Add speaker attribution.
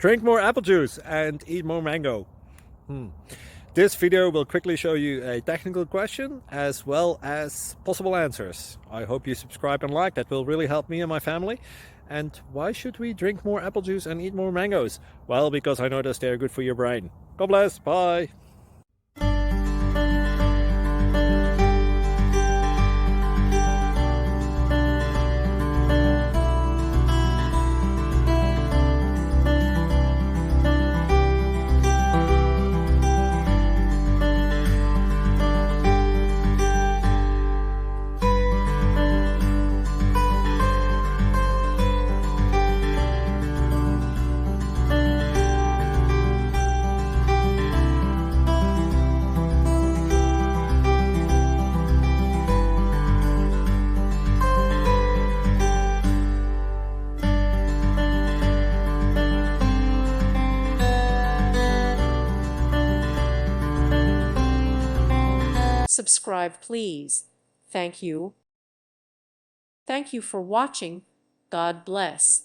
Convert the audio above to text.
Speaker 1: Drink more apple juice and eat more mango. This video will quickly show you a technical question as well as possible answers. I hope you subscribe and like, that will really help me and my family. And why should we drink more apple juice and eat more mangoes? Well, because I noticed they're good for your brain. God bless, bye!
Speaker 2: Subscribe, please. Thank you. Thank you for watching. God bless.